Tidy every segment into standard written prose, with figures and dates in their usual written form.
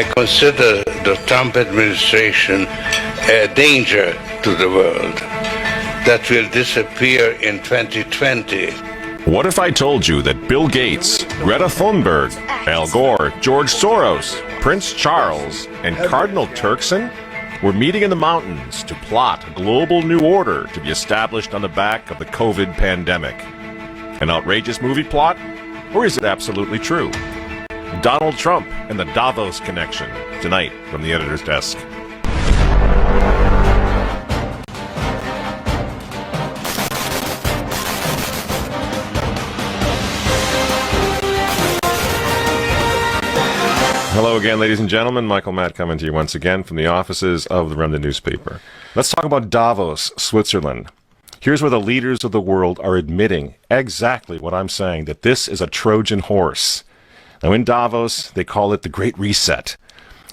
I consider the Trump administration a danger to the world that will disappear in 2020. What if I told you that Bill Gates, Greta Thunberg, Al Gore, George Soros, Prince Charles, and Cardinal Turkson were meeting in the mountains to plot a global new order to be established on the back of the COVID pandemic? An outrageous movie plot? Or is it absolutely true? Donald Trump and the Davos connection, tonight from the editor's desk. Hello again, ladies and gentlemen. Michael Matt coming to you once again from the offices of the Remnant newspaper. Let's talk about Davos, Switzerland. Here's where the leaders of the world are admitting exactly what I'm saying, that this is a Trojan horse. Now in Davos, they call it the Great Reset,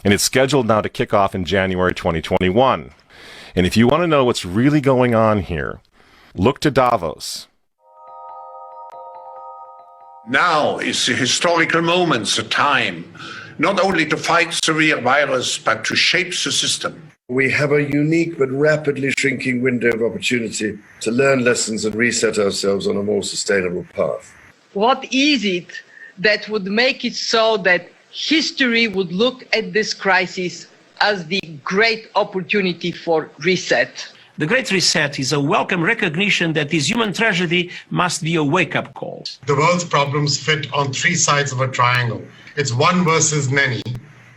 and it's scheduled now to kick off in January 2021. And if you want to know what's really going on here, look to Davos. Now is the historical moment, the time, not only to fight severe virus, but to shape the system. We have a unique but rapidly shrinking window of opportunity to learn lessons and reset ourselves on a more sustainable path. What is it that would make it so that history would look at this crisis as the great opportunity for reset? The Great Reset is a welcome recognition that this human tragedy must be a wake-up call. The world's problems fit on three sides of a triangle. It's one versus many,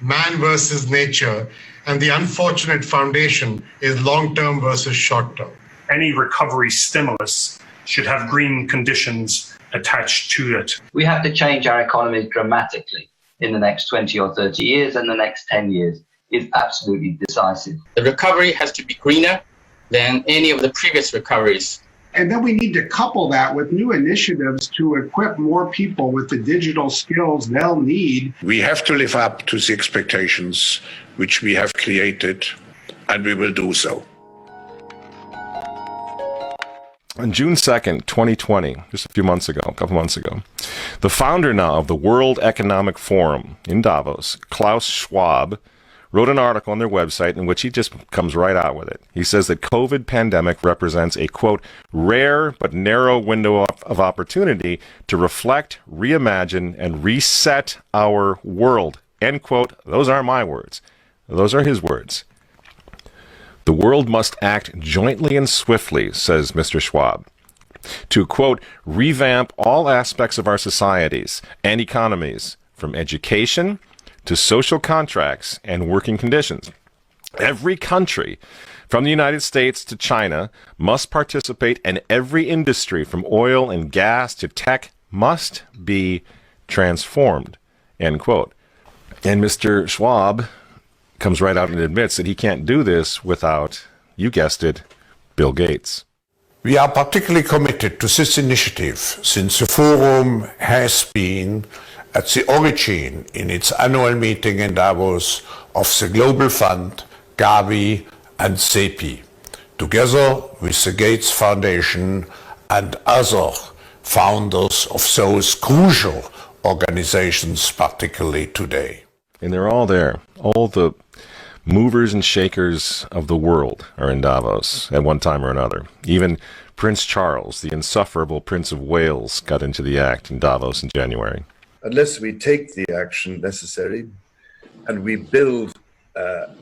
man versus nature, and the unfortunate foundation is long-term versus short-term. Any recovery stimulus should have green conditions attached to it. We have to change our economy dramatically in the next 20 or 30 years, and the next 10 years is absolutely decisive. The recovery has to be greener than any of the previous recoveries. And then we need to couple that with new initiatives to equip more people with the digital skills they'll need. We have to live up to the expectations which we have created, and we will do so. On June 2nd, 2020, just a couple months ago, the founder now of the World Economic Forum in Davos, Klaus Schwab, wrote an article on their website in which he just comes right out with it. He says that COVID pandemic represents a, quote, rare but narrow window of opportunity to reflect, reimagine, and reset our world, end quote. Those aren't my words. Those are his words. The world must act jointly and swiftly, says Mr. Schwab, to, quote, revamp all aspects of our societies and economies, from education to social contracts and working conditions. Every country, from the United States to China, must participate, and every industry, from oil and gas to tech, must be transformed, end quote. And Mr. Schwab comes right out and admits that he can't do this without, you guessed it, Bill Gates. We are particularly committed to this initiative since the forum has been at the origin in its annual meeting in Davos of the Global Fund, Gavi and CEPI, together with the Gates Foundation and other founders of those crucial organizations, particularly today. And they're all there. All the movers and shakers of the world are in Davos at one time or another. Even Prince Charles, the insufferable Prince of Wales, got into the act in Davos in January. Unless we take the action necessary and we build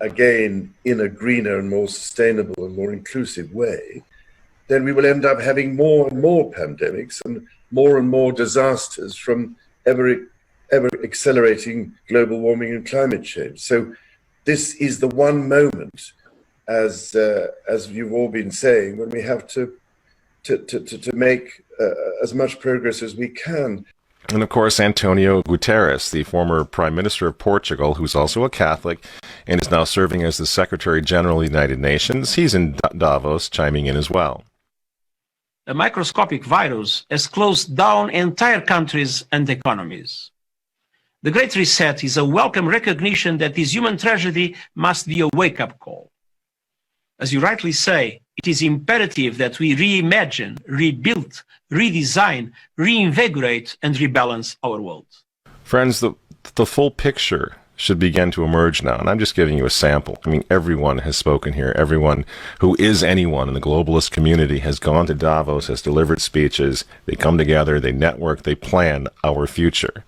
again in a greener and more sustainable and more inclusive way, then we will end up having more and more pandemics and more disasters from ever accelerating global warming and climate change. So this is the one moment, as you've all been saying, when we have to make as much progress as we can. And of course, Antonio Guterres, the former Prime Minister of Portugal, who's also a Catholic and is now serving as the Secretary General of the United Nations, he's in Davos chiming in as well. A microscopic virus has closed down entire countries and economies. The Great Reset is a welcome recognition that this human tragedy must be a wake-up call. As you rightly say, it is imperative that we reimagine, rebuild, redesign, reinvigorate, and rebalance our world. Friends, the full picture should begin to emerge now. And I'm just giving you a sample. I mean, everyone has spoken here. Everyone who is anyone in the globalist community has gone to Davos, has delivered speeches. They come together, they network, they plan our future.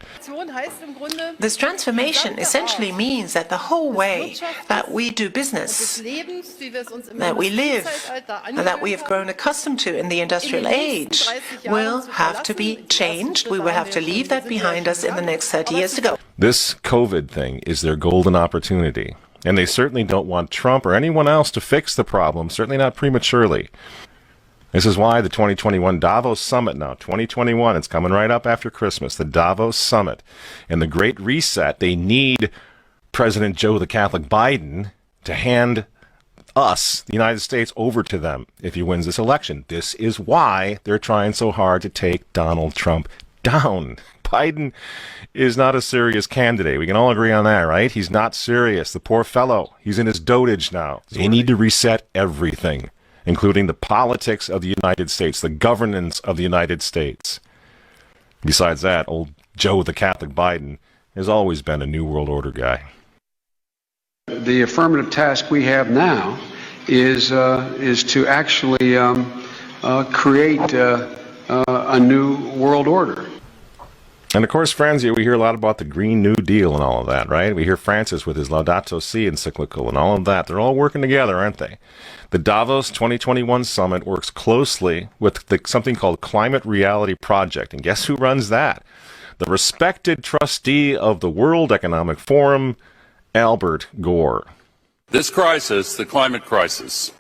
This transformation essentially means that the whole way that we do business, that we live, and that we have grown accustomed to in the industrial age will have to be changed. We will have to leave that behind us in the next 30 years to go. This COVID thing is their golden opportunity, and they certainly don't want Trump or anyone else to fix the problem, certainly not prematurely. This is why the 2021 Davos Summit now, 2021, it's coming right up after Christmas, the Davos Summit. And the Great Reset, they need President Joe the Catholic Biden to hand us, the United States, over to them if he wins this election. This is why they're trying so hard to take Donald Trump down. Biden is not a serious candidate. We can all agree on that, right? He's not serious. The poor fellow, he's in his dotage now. They need to reset everything, including the politics of the United States, the governance of the United States. Besides that, old Joe the Catholic Biden has always been a New World Order guy. The affirmative task we have now is to actually create a new world order. And of course, friends, we hear a lot about the Green New Deal and all of that, right? We hear Francis with his Laudato Si encyclical and all of that. They're all working together, aren't they? The Davos 2021 Summit works closely with something called Climate Reality Project. And guess who runs that? The respected trustee of the World Economic Forum, Albert Gore. This crisis, the climate crisis,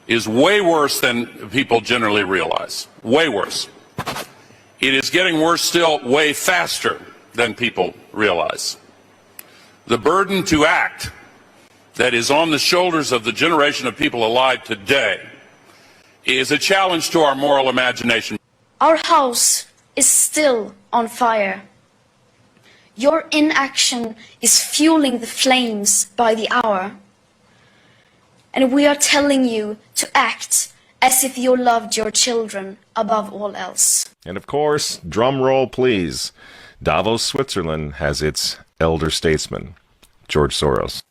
is way worse than people generally realize. Way worse. It is getting worse still way faster than people realize. The burden to act that is on the shoulders of the generation of people alive today is a challenge to our moral imagination. Our house is still on fire. Your inaction is fueling the flames by the hour. And we are telling you to act as if you loved your children above all else. And of course, drum roll please, Davos, Switzerland has its elder statesman, George Soros.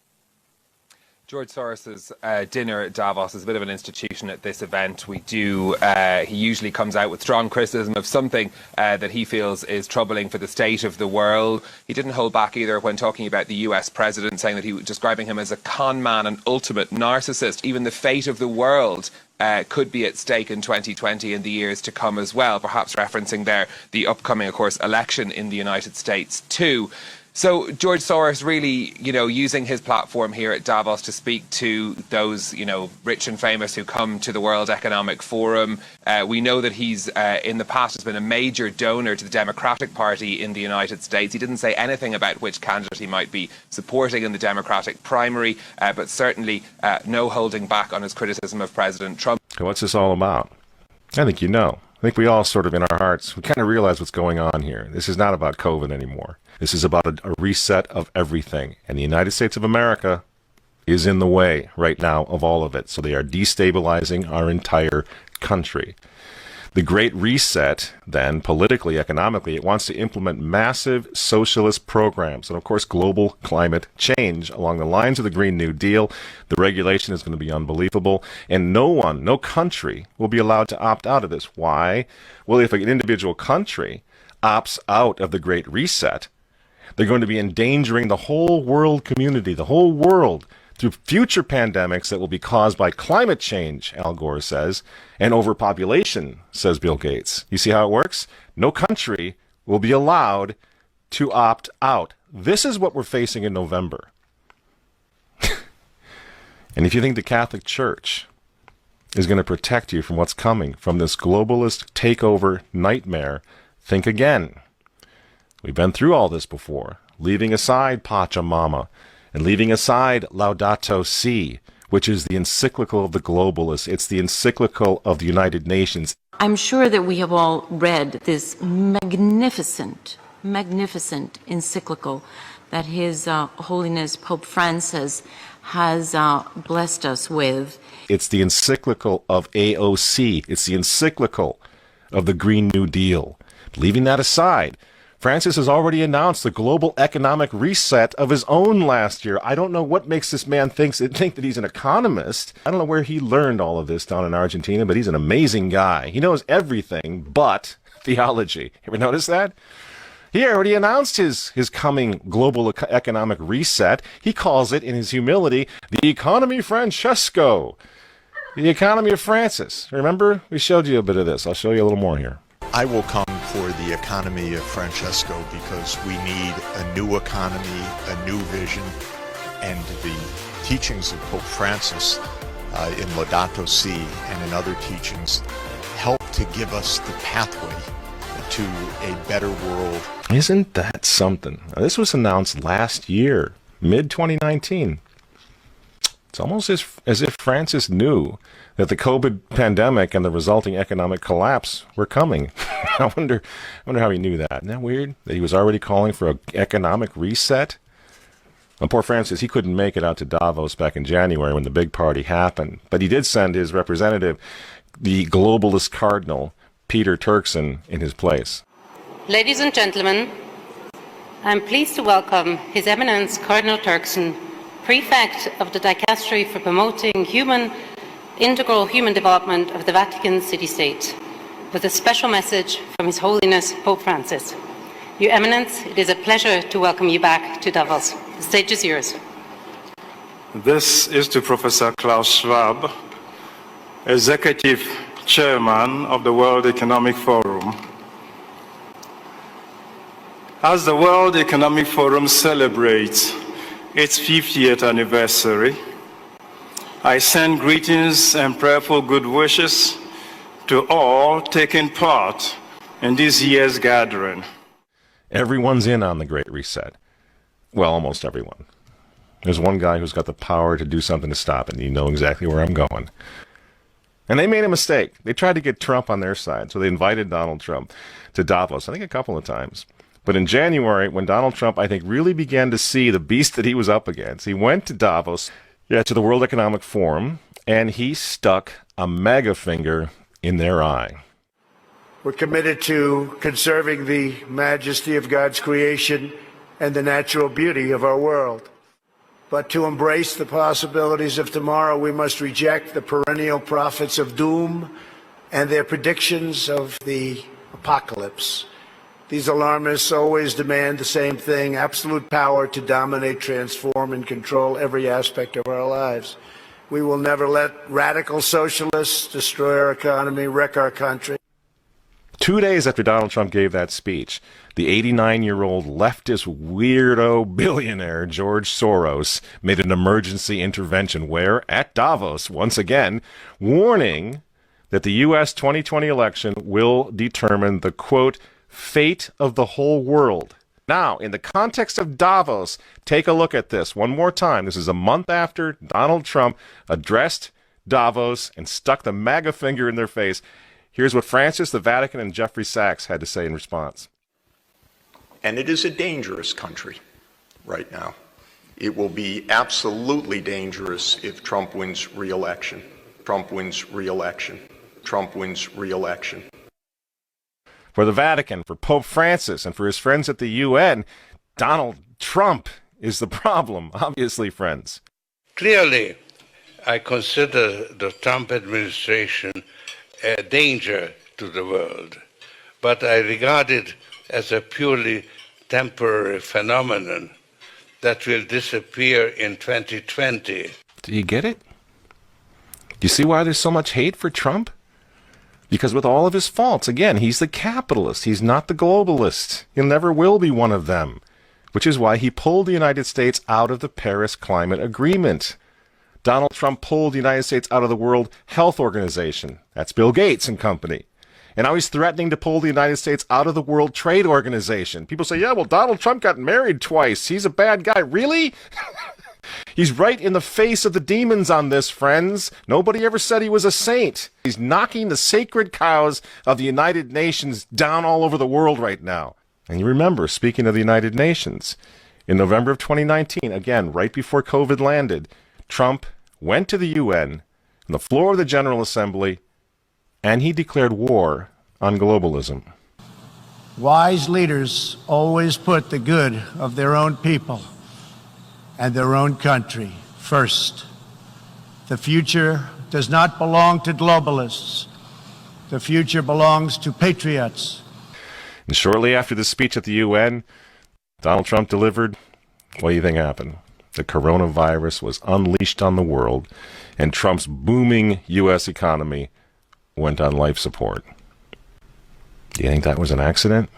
George Soros's dinner at Davos is a bit of an institution at this event. He usually comes out with strong criticism of something that he feels is troubling for the state of the world. He didn't hold back either when talking about the US president, saying that he was describing him as a con man and ultimate narcissist. Even the fate of the world could be at stake in 2020 and the years to come as well, perhaps referencing there the upcoming, of course, election in the United States too. So George Soros really, using his platform here at Davos to speak to those, rich and famous who come to the World Economic Forum. We know that he's, in the past, has been a major donor to the Democratic Party in the United States. He didn't say anything about which candidate he might be supporting in the Democratic primary, but certainly no holding back on his criticism of President Trump. What's this all about? I think you know. I think we all sort of in our hearts, we kind of realize what's going on here. This is not about COVID anymore. This is about a reset of everything. And the United States of America is in the way right now of all of it. So they are destabilizing our entire country. The Great Reset, then, politically, economically, it wants to implement massive socialist programs and, of course, global climate change along the lines of the Green New Deal. The regulation is going to be unbelievable, and no country will be allowed to opt out of this. Why? Well, if an individual country opts out of the Great Reset, they're going to be endangering the whole world community, the whole world, through future pandemics that will be caused by climate change, Al Gore says, and overpopulation, says Bill Gates. You see how it works? No country will be allowed to opt out. This is what we're facing in November. And if you think the Catholic Church is going to protect you from what's coming, from this globalist takeover nightmare, think again. We've been through all this before, leaving aside Pachamama, and leaving aside Laudato Si, which is the encyclical of the globalists. It's the encyclical of the United Nations. I'm sure that we have all read this magnificent encyclical that His Holiness Pope Francis has blessed us with. It's the encyclical of AOC. It's the encyclical of the Green New Deal. Leaving that aside, Francis has already announced the global economic reset of his own last year. I don't know what makes this man think that he's an economist. I don't know where he learned all of this down in Argentina, but he's an amazing guy. He knows everything but theology. Ever notice that? He already announced his coming global economic reset. He calls it, in his humility, the economy Francesco. The economy of Francis. Remember? We showed you a bit of this. I'll show you a little more here. I will come for the economy of Francesco because we need a new economy, a new vision, and the teachings of Pope Francis in Laudato Si and in other teachings help to give us the pathway to a better world. Isn't that something? Now, this was announced last year, mid-2019. It's almost as if Francis knew that the COVID pandemic and the resulting economic collapse were coming. I wonder how he knew that. Isn't that weird? That he was already calling for an economic reset? Well, poor Francis, he couldn't make it out to Davos back in January when the big party happened. But he did send his representative, the globalist cardinal, Peter Turkson, in his place. Ladies and gentlemen, I'm pleased to welcome His Eminence Cardinal Turkson, Prefect of the Dicastery for Promoting Integral Human Development of the Vatican City-State, with a special message from His Holiness Pope Francis. Your Eminence, it is a pleasure to welcome you back to Davos. The stage is yours. This is to Professor Klaus Schwab, Executive Chairman of the World Economic Forum. As the World Economic Forum celebrates its 50th anniversary, I send greetings and prayerful good wishes to all taking part in this year's gathering. Everyone's in on the Great Reset. Well, almost everyone. There's one guy who's got the power to do something to stop it, and you know exactly where I'm going. And they made a mistake. They tried to get Trump on their side, so they invited Donald Trump to Davos, I think a couple of times. But in January, when Donald Trump, I think, really began to see the beast that he was up against, he went to Davos, to the World Economic Forum, and he stuck a mega finger in their eye. We're committed to conserving the majesty of God's creation and the natural beauty of our world. But to embrace the possibilities of tomorrow, we must reject the perennial prophets of doom and their predictions of the apocalypse. These alarmists always demand the same thing: absolute power to dominate, transform, and control every aspect of our lives. We will never let radical socialists destroy our economy, wreck our country. 2 days after Donald Trump gave that speech, the 89-year-old leftist weirdo billionaire George Soros made an emergency intervention where, at Davos, once again, warning that the U.S. 2020 election will determine the, quote, fate of the whole world. Now, in the context of Davos, take a look at this one more time. This is a month after Donald Trump addressed Davos and stuck the MAGA finger in their face. Here's what Francis, the Vatican, and Jeffrey Sachs had to say in response. And it is a dangerous country right now. It will be absolutely dangerous if Trump wins re-election. Trump wins re-election. Trump wins re-election. For the Vatican, for Pope Francis, and for his friends at the UN, Donald Trump is the problem, obviously, friends. Clearly, I consider the Trump administration a danger to the world, but I regard it as a purely temporary phenomenon that will disappear in 2020. Do you get it? Do you see why there's so much hate for Trump? Because with all of his faults, again, he's the capitalist. He's not the globalist. He never will be one of them, which is why he pulled the United States out of the Paris Climate Agreement. Donald Trump pulled the United States out of the World Health Organization. That's Bill Gates and company. And now he's threatening to pull the United States out of the World Trade Organization. People say, yeah, well, Donald Trump got married twice. He's a bad guy. Really? He's right in the face of the demons on this, friends. Nobody ever said he was a saint. He's knocking the sacred cows of the United Nations down all over the world right now. And you remember, speaking of the United Nations, in November of 2019, again, right before COVID landed, Trump went to the UN on the floor of the General Assembly, and he declared war on globalism. Wise leaders always put the good of their own people and their own country first. The future does not belong to globalists. The future belongs to patriots. And shortly after the speech at the UN, Donald Trump delivered, what do you think happened? The coronavirus was unleashed on the world, and Trump's booming U.S. economy went on life support. Do you think that was an accident?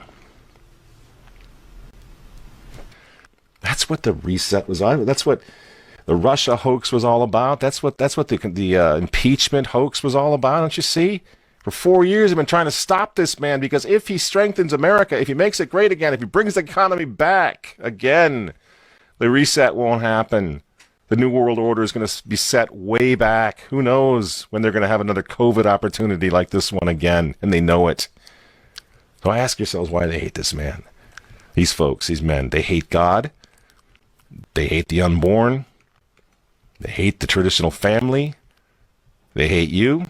That's what the reset was on. That's what the Russia hoax was all about. That's what the impeachment hoax was all about. Don't you see? For 4 years, they've been trying to stop this man, because if he strengthens America, if he makes it great again, if he brings the economy back again, the reset won't happen. The New World Order is going to be set way back. Who knows when they're going to have another COVID opportunity like this one again, and they know it. So ask yourselves why they hate this man. These folks, these men, they hate God. They hate the unborn. They hate the traditional family. They hate you.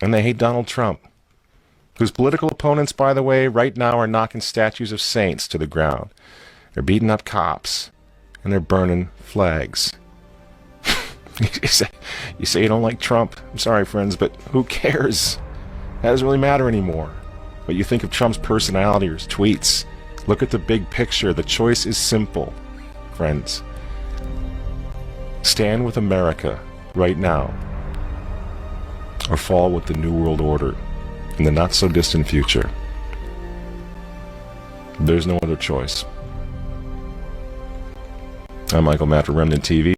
And they hate Donald Trump, whose political opponents, by the way, right now are knocking statues of saints to the ground. They're beating up cops, and they're burning flags. You say you don't like Trump. I'm sorry, friends, but who cares? That doesn't really matter anymore. But you think of Trump's personality or his tweets. Look at the big picture. The choice is simple, friends. Stand with America right now, or fall with the New World Order in the not-so-distant future. There's no other choice. I'm Michael Matt for Remnant TV.